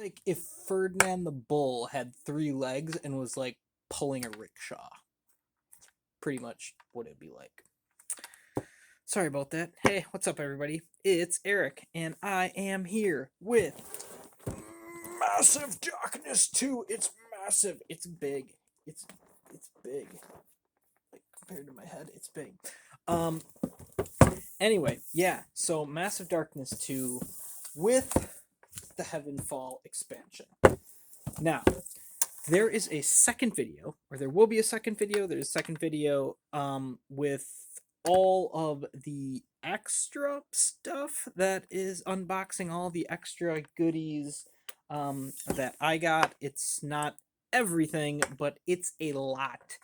like if Ferdinand the Bull had 3 legs and was like pulling a rickshaw. Pretty much what it'd be like. Sorry about that. Hey, what's up, everybody? It's Eric, and I am here with Massive Darkness 2. It's massive. It's big. It's big. Like compared to my head, it's big. Anyway, yeah. So Massive Darkness 2 with the Heavenfall expansion. Now, there is a second video, or there will be a second video. There's a second video with all of the extra stuff that is unboxing all the extra goodies that I got. It's not everything, but it's a lot.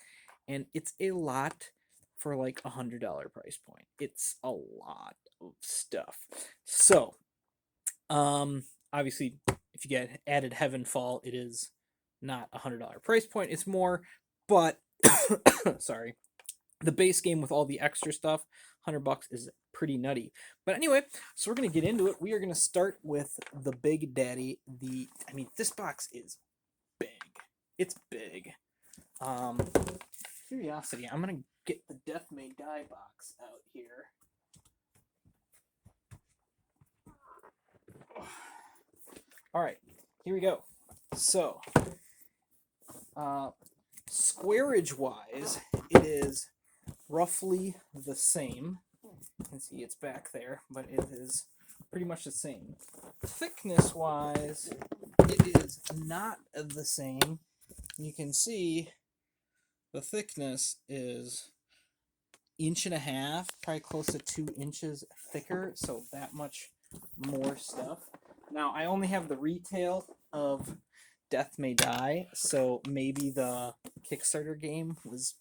And it's a lot for like $100 price point. It's a lot of stuff. So, obviously, if you get added Heavenfall, it is not $100 price point. It's more, but sorry, the base game with all the extra stuff, $100 is pretty nutty. But anyway, so we're gonna get into it. We are gonna start with the Big Daddy. This box is big. It's big. Curiosity. I'm gonna get the Death May Die box out here. All right, here we go. So, squareage wise, it is roughly the same. You can see it's back there, but it is pretty much the same. Thickness wise, it is not the same. You can see the thickness is 1.5 inches, probably close to 2 inches thicker, so that much more stuff. Now, I only have the retail of Death May Die, so maybe the Kickstarter game was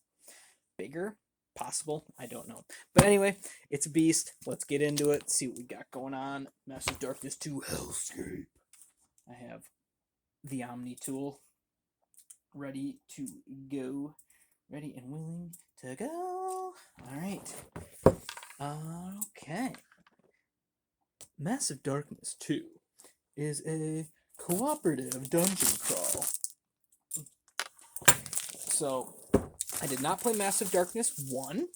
bigger. Possible. I don't know. But anyway, it's a beast. Let's get into it, see what we got going on. Massive Darkness 2 Hellscape. I have the Omni tool ready to go. Ready and willing to go. Alright. Okay. Massive Darkness 2 is a cooperative dungeon crawl. So, I did not play Massive Darkness 1.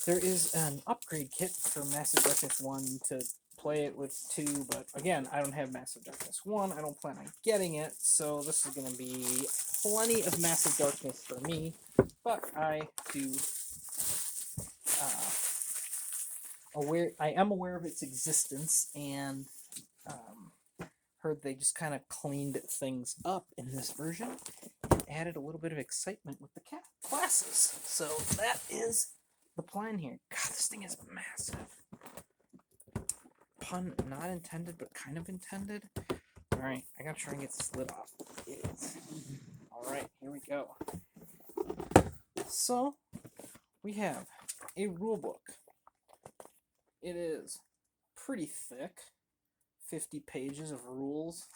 There is an upgrade kit for Massive Darkness 1 to play it with 2, but again, I don't have Massive Darkness 1. I don't plan on getting it, so this is going to be plenty of Massive Darkness for me, but I am aware of its existence, and heard they just kind of cleaned things up in this version and added a little bit of excitement with the classes. So that is the plan here. God, this thing is massive. Pun not intended, but kind of intended. Alright, I gotta try and get this lid off. It is. Alright, here we go. So, we have a rule book. It is pretty thick. 50 pages of rules.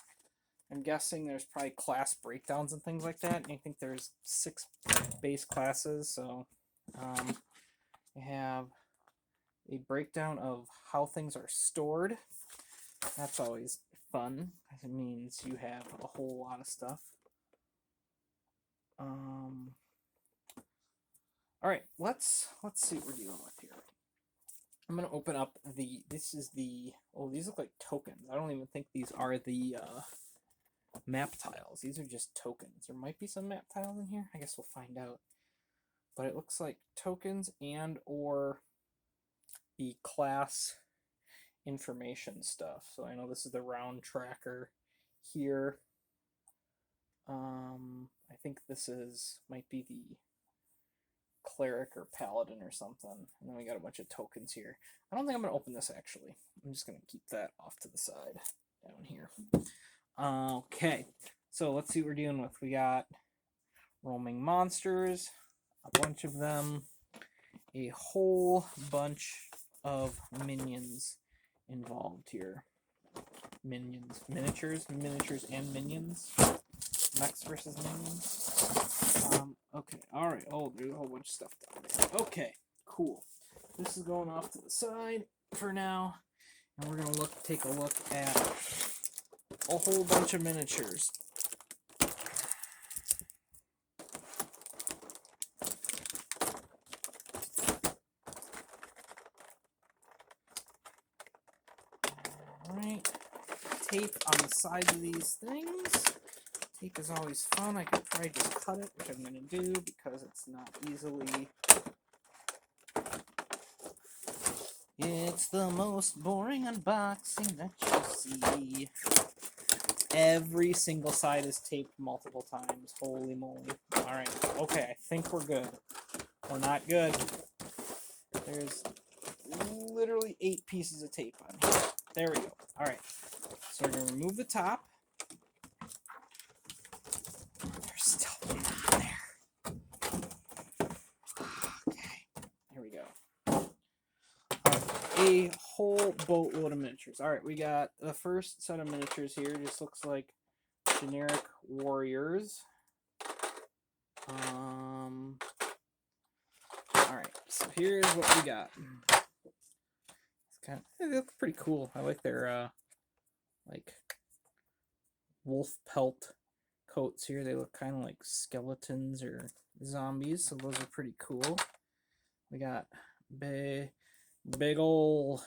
I'm guessing there's probably class breakdowns and things like that. And I think there's 6 base classes. So we have a breakdown of how things are stored. That's always fun, because it means you have a whole lot of stuff. Alright, let's see what we're dealing with here. I'm going to open up these look like tokens. I don't even think these are the map tiles. These are just tokens. There might be some map tiles in here. I guess we'll find out. But it looks like tokens and or the class information stuff. So I know this is the round tracker here. I think this might be the cleric or paladin or something, and then we got a bunch of tokens here. I don't think I'm going to open this, actually. I'm just going to keep that off to the side down here. Okay, so let's see what we're dealing with. We got roaming monsters, a bunch of them, a whole bunch of minions involved here. Miniatures and minions. Mechs versus minions. Okay, alright. Oh, there's a whole bunch of stuff down there. Okay, cool. This is going off to the side for now. And we're going to take a look at a whole bunch of miniatures. Alright, tape on the side of these things. Tape is always fun. I could probably just cut it, which I'm going to do because it's not easily... It's the most boring unboxing that you see. Every single side is taped multiple times. Holy moly. Alright, okay, I think we're good. We're not good. There's literally 8 pieces of tape on here. There we go. Alright, so we're going to remove the top. There's still one on there. Okay, here we go. A whole boatload of miniatures. Alright, we got the first set of miniatures here. Just looks like generic warriors. Alright, so here's what we got. They look pretty cool. I like their like wolf pelt coats here. They look kind of like skeletons or zombies, so those are pretty cool. We got big ol'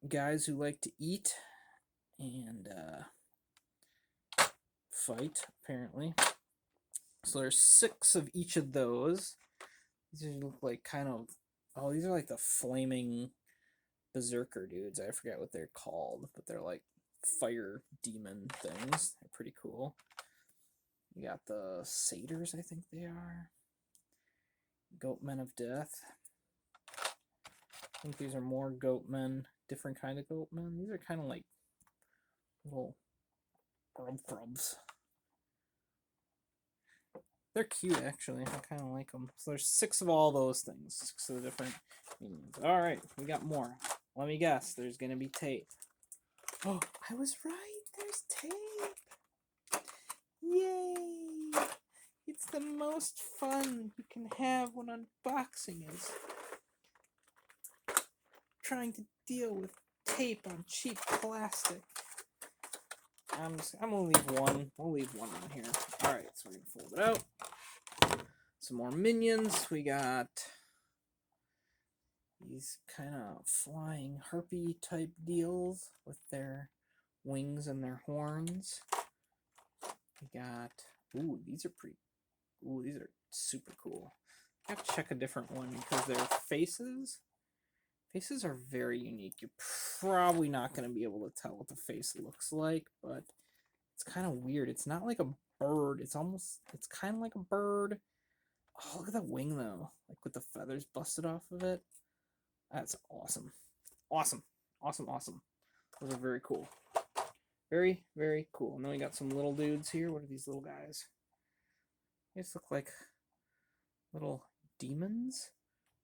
guys who like to eat and fight, apparently. So there's 6 of each of those. These look like kind of... Oh, these are like the flaming berserker dudes. I forget what they're called, but they're like fire demon things. They're pretty cool. You got the satyrs, I think they are. Goatmen of death. I think these are more goatmen, different kind of goatmen. These are kind of like little grubs. They're cute, actually. I kind of like them. So there's 6 of all those things. 6 of the different minions. Alright, we got more. Let me guess. There's going to be tape. Oh, I was right. There's tape. Yay! It's the most fun you can have when unboxing is trying to deal with tape on cheap plastic. I'm gonna leave one. We'll leave one on here. Alright, so we're gonna fold it out. Some more minions. We got these kind of flying harpy type deals with their wings and their horns. We got... Ooh, these are pretty... Ooh, these are super cool. I have to check a different one because their faces are very unique. You're probably not going to be able to tell what the face looks like, but it's kind of weird. It's not like a bird. It's kind of like a bird. Oh, look at that wing, though. Like with the feathers busted off of it. That's awesome. Awesome. Awesome, awesome. Those are very cool. Very, very cool. And then we got some little dudes here. What are these little guys? They just look like little demons.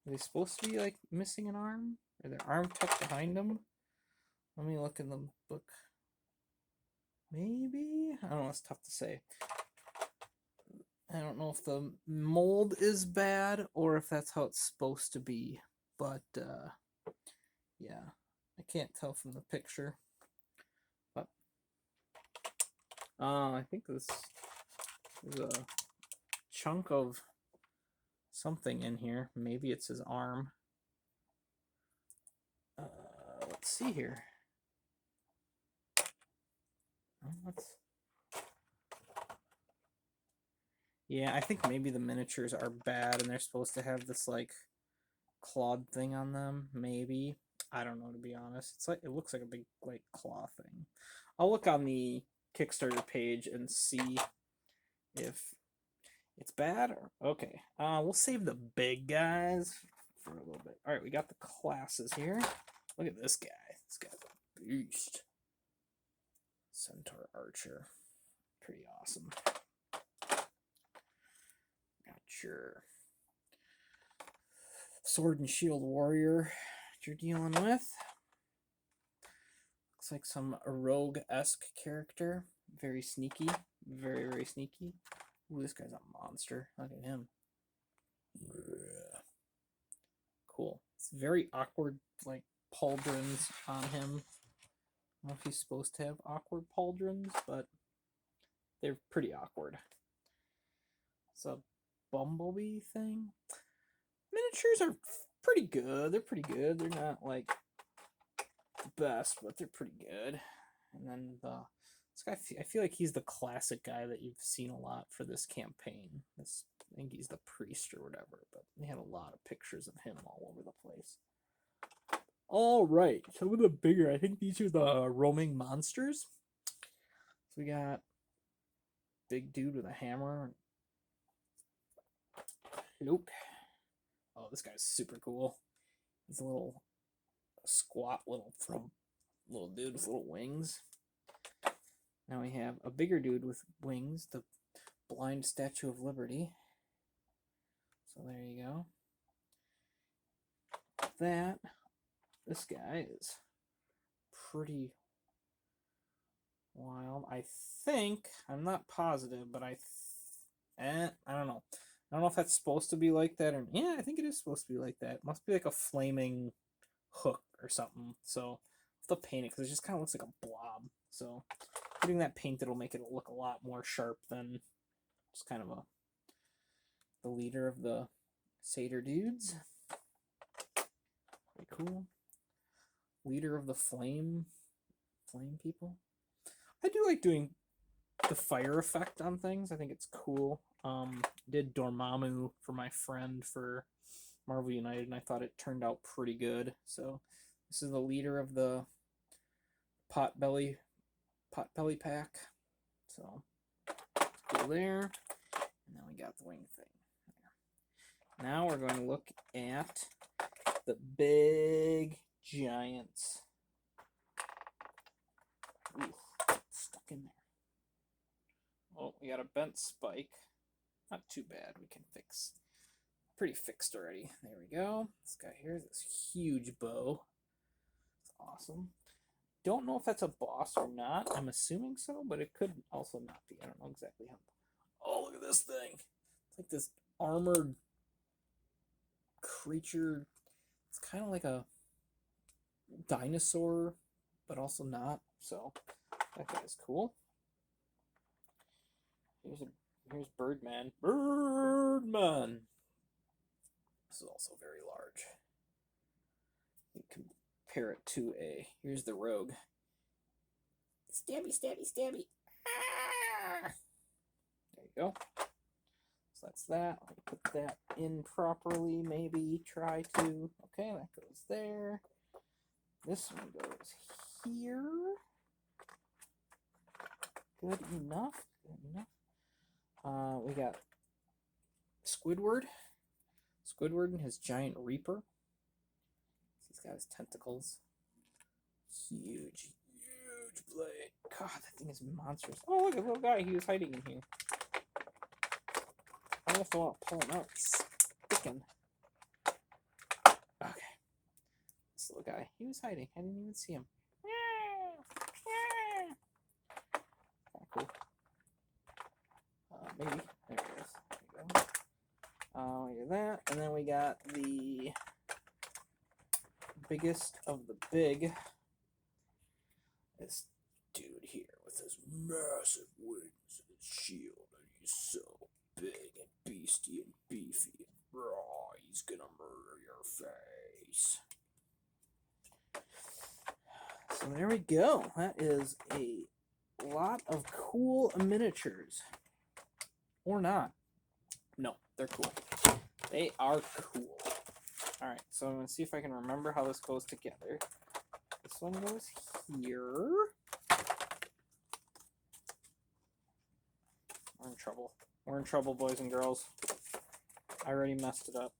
Are they supposed to be like missing an arm? Or their arm tucked behind them? Let me look in the book. Maybe? I don't know, it's tough to say. I don't know if the mold is bad or if that's how it's supposed to be. But, yeah. I can't tell from the picture. But, I think this is a chunk of something in here. Maybe it's his arm. Let's see here. Yeah, I think maybe the miniatures are bad and they're supposed to have this like clawed thing on them. Maybe. I don't know, to be honest. It's like it looks like a big like claw thing. I'll look on the Kickstarter page and see if it's bad or okay. We'll save the big guys for a little bit. All right, we got the classes here. Look at this guy. This guy's a beast. Centaur Archer. Pretty awesome. Got your Sword and Shield Warrior that you're dealing with. Looks like some rogue-esque character. Very sneaky. Very, very sneaky. Ooh, this guy's a monster. Look at him. Cool. It's very awkward, like, pauldrons on him. don't know if he's supposed to have awkward pauldrons, but they're pretty awkward. It's a bumblebee thing. Miniatures are pretty good. They're pretty good. They're not like the best, but they're pretty good. And then this guy, I feel like he's the classic guy that you've seen a lot for this campaign. I think he's the priest or whatever, but they had a lot of pictures of him all over the place. All right, some of the bigger, I think these are the roaming monsters. So we got big dude with a hammer. Nope. Oh, this guy's super cool. He's a little squat little dude with little wings. Now we have a bigger dude with wings, the blind Statue of Liberty. So there you go. This guy is pretty wild. I think, I'm not positive, but I don't know. I don't know if that's supposed to be like that or yeah, I think it is supposed to be like that. It must be like a flaming hook or something. So I'll have to paint it because it just kind of looks like a blob. So getting that painted will make it look a lot more sharp than just kind of the leader of the Satyr dudes. Very cool. Leader of the flame people. I do like doing the fire effect on things. I think it's cool. Did Dormammu for my friend for Marvel United, and I thought it turned out pretty good. So this is the leader of the Potbelly pack. So cool there. And then we got the wing thing. Now we're going to look at the big giants. Ooh, stuck in there. Oh, we got a bent spike. Not too bad. We can fix. Pretty fixed already. There we go. This guy here is this huge bow. It's awesome. Don't know if that's a boss or not. I'm assuming so, but it could also not be. I don't know exactly how. Oh, look at this thing. It's like this armored creature. It's kind of like a dinosaur, but also not. So that guy's cool. Here's Birdman. Birdman. This is also very large. You compare it to here's the rogue. Stabby, stabby, stabby. Ah! There you go. So that's that. I'll put that in properly, maybe try to. Okay, that goes there. This one goes here. Good enough. Good enough. We got Squidward. Squidward and his giant reaper. He's got his tentacles. Huge blade. God, that thing is monstrous. Oh, look at the little guy. He was hiding in here. I don't know if I want to pull him out. He's sticking. Okay. This little guy. He was hiding. I didn't even see him. Cool. Maybe. There it is. There you go. We got that. And then we got the biggest of the big. This dude here with his massive wings and his shield. And he's so big and beastie and beefy. And raw. He's gonna murder your face. So there we go. That is a lot of cool miniatures. Or not. No, they're cool. They are cool. Alright, so I'm going to see if I can remember how this goes together. This one goes here. We're in trouble. We're in trouble, boys and girls. I already messed it up.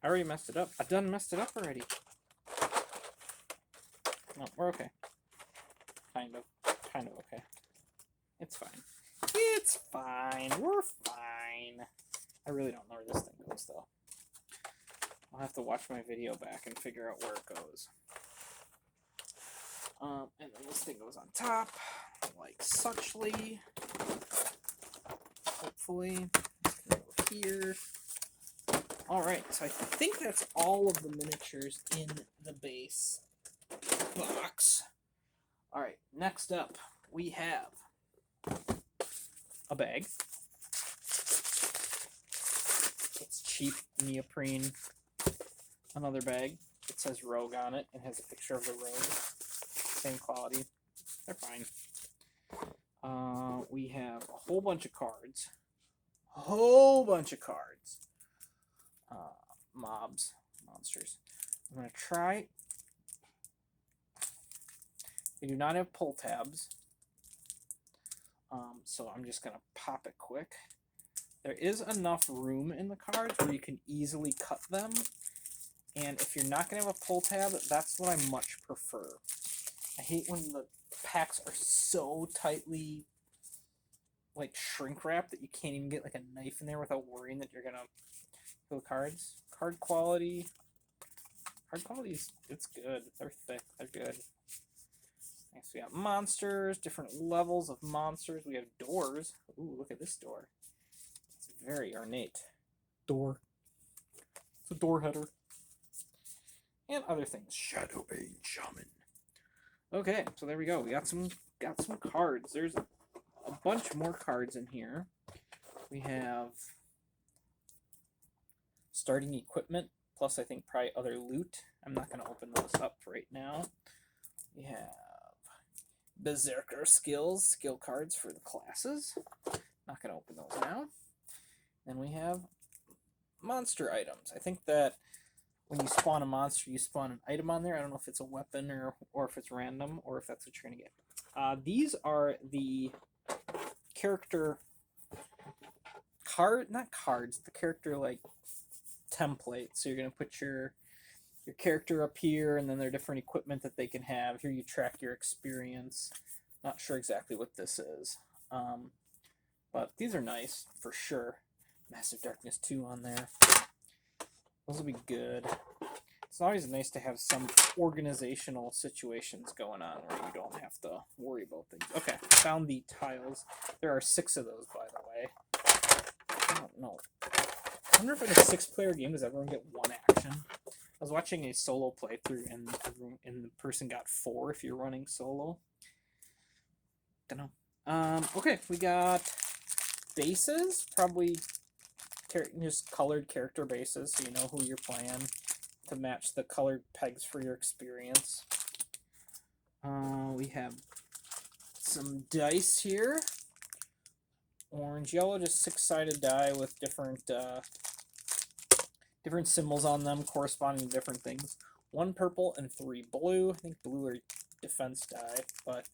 I done messed it up already. No, we're okay. Kind of okay. It's fine. It's fine. We're fine. I really don't know where this thing goes, though. I'll have to watch my video back and figure out where it goes. And then this thing goes on top, like suchly. Hopefully. It's gonna go here. Alright, so I think that's all of the miniatures in the base box. Alright, next up we have a bag. It's cheap neoprene. Another bag. It says Rogue on it and has a picture of the Rogue. Same quality. They're fine. We have a whole bunch of cards. Monsters. I'm going to try. They do not have pull tabs. So I'm just going to pop it quick. There is enough room in the cards where you can easily cut them. And if you're not going to have a pull tab, that's what I much prefer. I hate when the packs are so tightly like shrink wrapped that you can't even get like a knife in there without worrying that you're going to kill cards. Card quality is, it's good. They're thick. They're good. Next we got monsters, different levels of monsters. We have doors. Ooh, look at this door. It's very ornate. Door. It's a door header. And other things. Shadow Bane Shaman. Okay, so there we go. We got some cards. There's a bunch more cards in here. We have starting equipment, plus I think probably other loot. I'm not going to open those up right now. We have Berserker skills, skill cards for the classes. Not going to open those now. Then we have monster items. I think that when you spawn a monster, you spawn an item on there. I don't know if it's a weapon or if it's random or if that's what you're going to get. These are the character not cards, the character like template. So you're going to put your character up here, and then there are different equipment that they can have. Here you track your experience. Not sure exactly what this is. But these are nice, for sure. Massive Darkness 2 on there. Those will be good. It's always nice to have some organizational situations going on where you don't have to worry about things. Okay, found the tiles. There are 6 of those, by the way. I don't know. I wonder if in a 6-player game, does everyone get 1 action? I was watching a solo playthrough, and the person got 4 if you're running solo. Don't know. Okay, we got bases, probably just colored character bases, so you know who you're playing, to match the colored pegs for your experience. We have some dice here. Orange, yellow, just 6-sided die with different symbols on them corresponding to different things. 1 purple and 3 blue. I think blue are defense die, but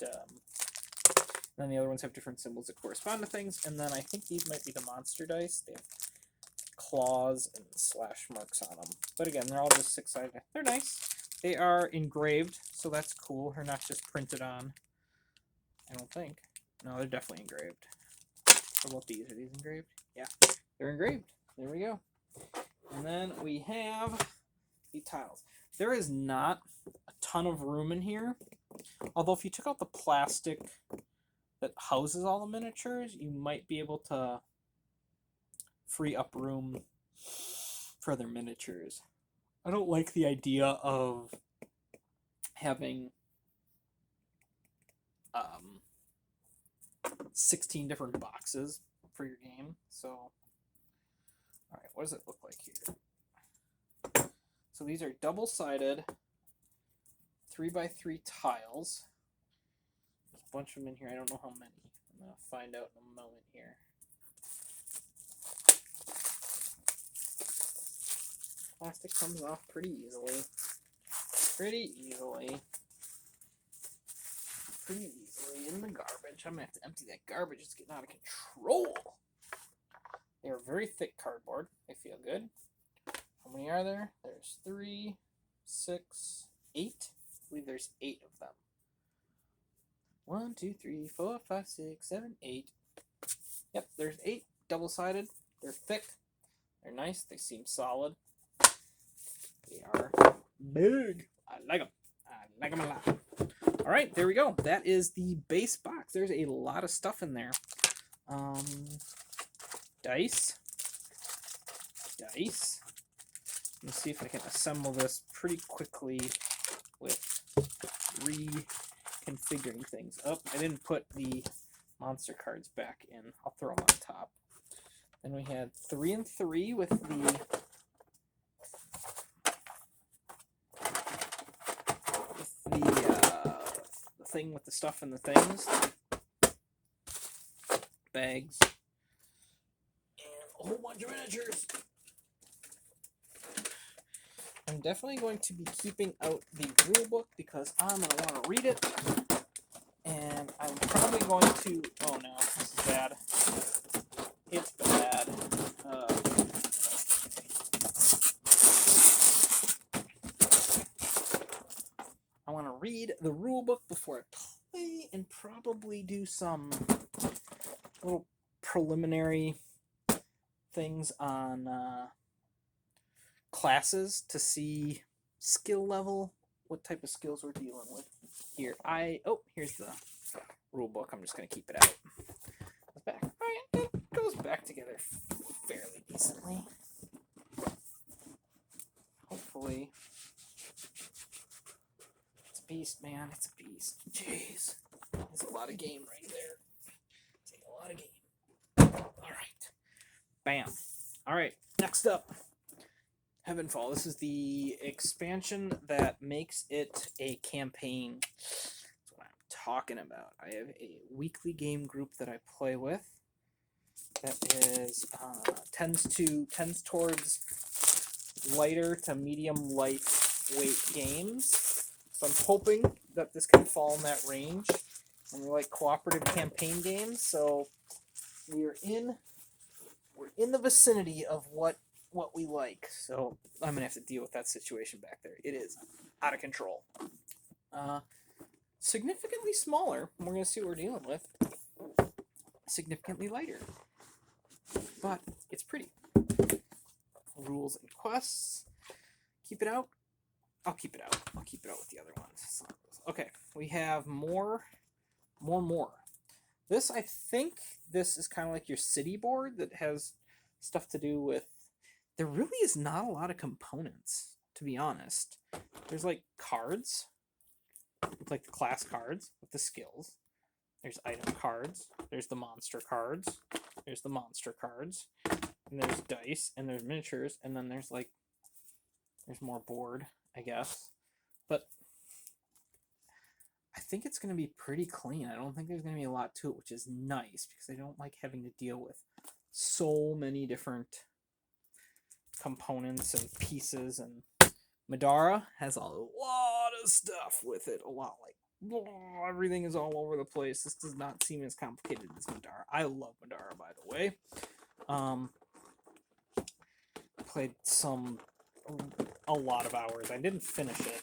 then the other ones have different symbols that correspond to things. And then I think these might be the monster dice. They have claws and slash marks on them. But again, they're all just 6-sided. They're nice. They are engraved, so that's cool. They're not just printed on. I don't think. No, they're definitely engraved. What about these? Are these engraved? Yeah, they're engraved. There we go. And then we have the tiles. There is not a ton of room in here. Although if you took out the plastic that houses all the miniatures, you might be able to free up room for other miniatures. I don't like the idea of having 16 different boxes for your game. So, alright, what does it look like here? So these are double-sided 3x3 tiles. There's a bunch of them in here. I don't know how many. I'm going to find out in a moment here. Plastic comes off pretty easily. Pretty easily in the garbage. I'm going to have to empty that garbage. It's getting out of control. They are very thick cardboard. They feel good. How many are there? There's 3, 6, 8. I believe there's 8 of them. 1, 2, 3, 4, 5, 6, 7, 8. Yep, there's 8 double-sided. They're thick. They're nice. They seem solid. They are big. I like them. I like them a lot. All right, there we go. That is the base box. There's a lot of stuff in there. Dice. Let's see if I can assemble this pretty quickly with reconfiguring things. Oh, I didn't put the monster cards back in. I'll throw them on top. Then we had 3 and 3 with the thing with the stuff and the things, bags, and a whole bunch of miniatures. I'm definitely going to be keeping out the rule book because I'm going to want to read it, and I'm probably going to, oh no, this is bad. It's bad. I want to read the rule book before I play and probably do some little preliminary things on classes to see skill level, what type of skills we're dealing with here. Here's the rule book. I'm just going to keep it out. It's back. All right, it goes back together fairly decently. Hopefully. It's a beast, man. It's a beast. Jeez. There's a lot of game right there. Take a lot of game. All right. Bam. All right, next up. Heavenfall. This is the expansion that makes it a campaign. That's what I'm talking about. I have a weekly game group that I play with that is tends towards lighter to medium lightweight games. So I'm hoping that this can fall in that range. And we like cooperative campaign games, so we're in the vicinity of what we like. So I'm gonna have to deal with that situation back there. It is out of control. Significantly smaller. We're gonna see what we're dealing with. Significantly lighter, but it's pretty. Rules and quests. Keep it out. I'll keep it out. I'll keep it out with the other ones. Okay, we have more. This, I think, this is kind of like your city board that has stuff to do with. There really is not a lot of components, to be honest. There's like cards, like the class cards with the skills. There's item cards. There's the monster cards. There's the monster cards. And there's dice, and there's miniatures, and then there's more board, I guess. But I think it's going to be pretty clean. I don't think there's going to be a lot to it, which is nice, because I don't like having to deal with so many different components and pieces. And Madara has a lot of stuff with it. A lot, everything is all over the place. This does not seem as complicated as Madara. I love Madara, by the way. Played a lot of hours. I didn't finish it.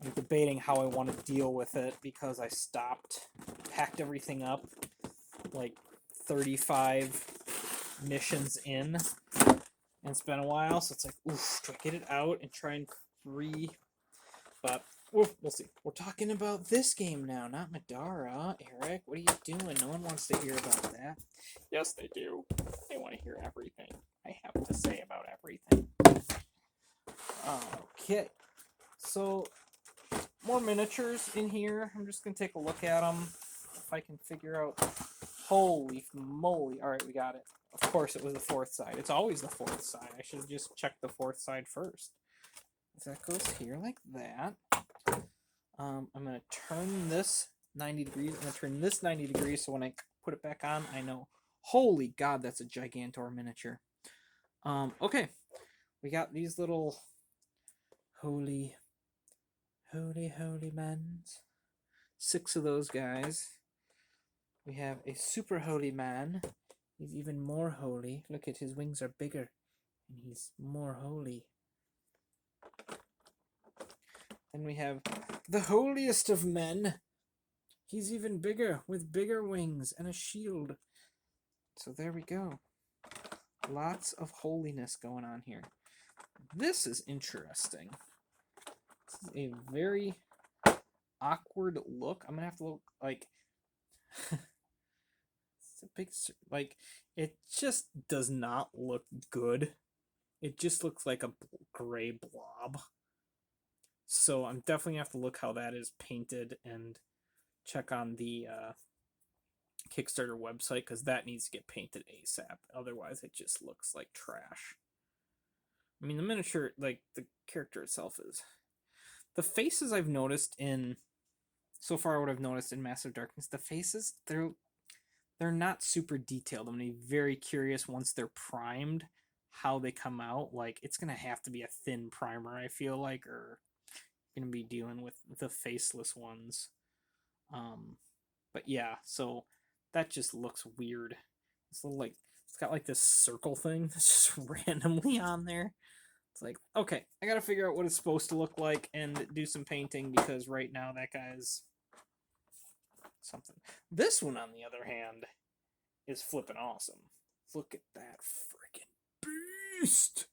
I'm debating how I want to deal with it because I packed everything up like 35 missions in, and it's been a while, so it's like, oof, do I get it out and try and but we'll see. We're talking about this game now, not Madara. Eric, what are you doing? No one wants to hear about that. Yes, they do. They want to hear everything I have to say about everything. Okay, so more miniatures in here. I'm just going to take a look at them. If I can figure out... Holy moly. Alright, we got it. Of course it was the fourth side. It's always the fourth side. I should have just checked the fourth side first. So that goes here like that. I'm going to turn this 90 degrees. I'm going to turn this 90 degrees so when I put it back on, I know. Holy God, that's a Gigantor miniature. Okay. We got these little holy mans. 6 of those guys. We have a super holy man. He's even more holy. Look at his wings are bigger, and he's more holy. Then we have the holiest of men. He's even bigger, with bigger wings and a shield. So there we go. Lots of holiness going on here. This is interesting. This is a very awkward look. I'm going to have to look like... it's a big... it just does not look good. it just looks like a gray blob. So I'm definitely gonna have to look how that is painted and check on the Kickstarter website, because that needs to get painted ASAP. Otherwise, it just looks like trash. I mean, the miniature, like the character itself is. The faces I've noticed in so far, what I've noticed in Massive Darkness, the faces they're not super detailed. I'm gonna be very curious once they're primed how they come out. Like it's gonna have to be a thin primer, I feel like, or gonna be dealing with the faceless ones. But yeah, so that just looks weird. It's like it's got like this circle thing that's just randomly on there. It's like, okay, I gotta figure out what it's supposed to look like and do some painting, because right now that guy's something. This one, on the other hand, is flipping awesome. Look at that freaking beast!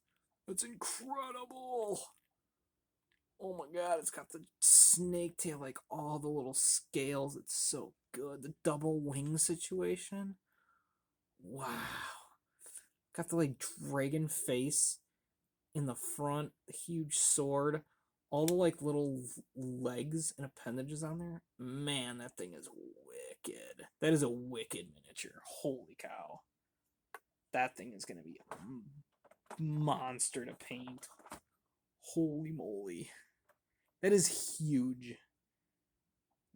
That's incredible! Oh my god, it's got the snake tail, like all the little scales. It's so good. The double wing situation. Wow. Got the like dragon face in the front, the huge sword, all the like little legs and appendages on there. Man, that thing is wicked. That is a wicked miniature. Holy cow. That thing is going to be a monster to paint. Holy moly. That is huge.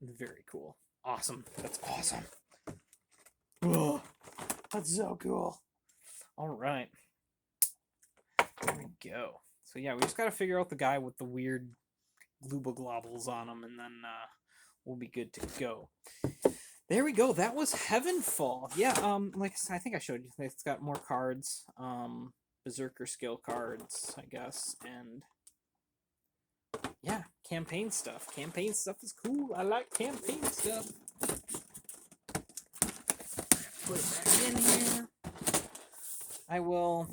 Very cool. Awesome. That's awesome. Oh, that's so cool. All right. There we go. So yeah, we just got to figure out the guy with the weird glooba globbles on him, and then we'll be good to go. There we go. That was Heavenfall. Yeah, like I think I showed you. It's got more cards, Berserker skill cards, I guess, and yeah, campaign stuff. Campaign stuff is cool. I like campaign stuff. Put it back in here. I will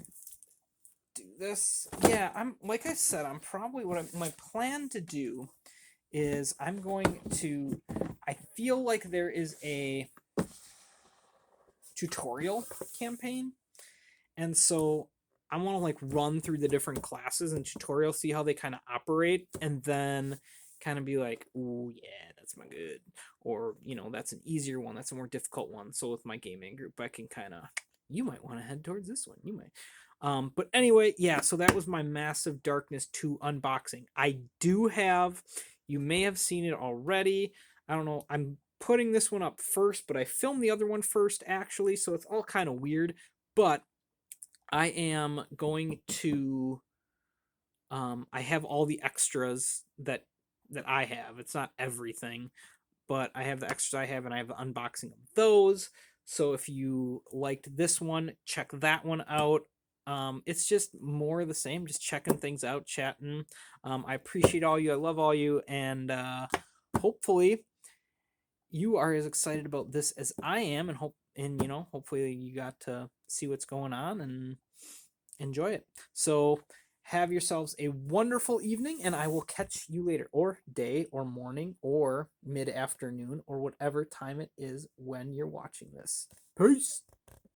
do this. Yeah, I'm like I said, I'm probably my plan to do is I'm going to. I feel like there is a tutorial campaign, and so I want to like run through the different classes and tutorial, see how they kind of operate, and then kind of be like, oh yeah, that's my good, or that's an easier one, that's a more difficult one. So with my gaming group, I can kind of, you might want to head towards this one, you might. But anyway, yeah, so that was my Massive Darkness 2 unboxing. I do have, you may have seen it already, I don't know, I'm putting this one up first, but I filmed the other one first, actually, so it's all kind of weird. But I am going to, I have all the extras that I have. It's not everything, but I have the extras I have, and I have the unboxing of those. So if you liked this one, check that one out. It's just more of the same, just checking things out, chatting. I appreciate all you. I love all you, and hopefully you are as excited about this as I am, and hopefully you got to see what's going on and enjoy it. So have yourselves a wonderful evening, and I will catch you later, or day, or morning, or mid-afternoon, or whatever time it is when you're watching this. Peace!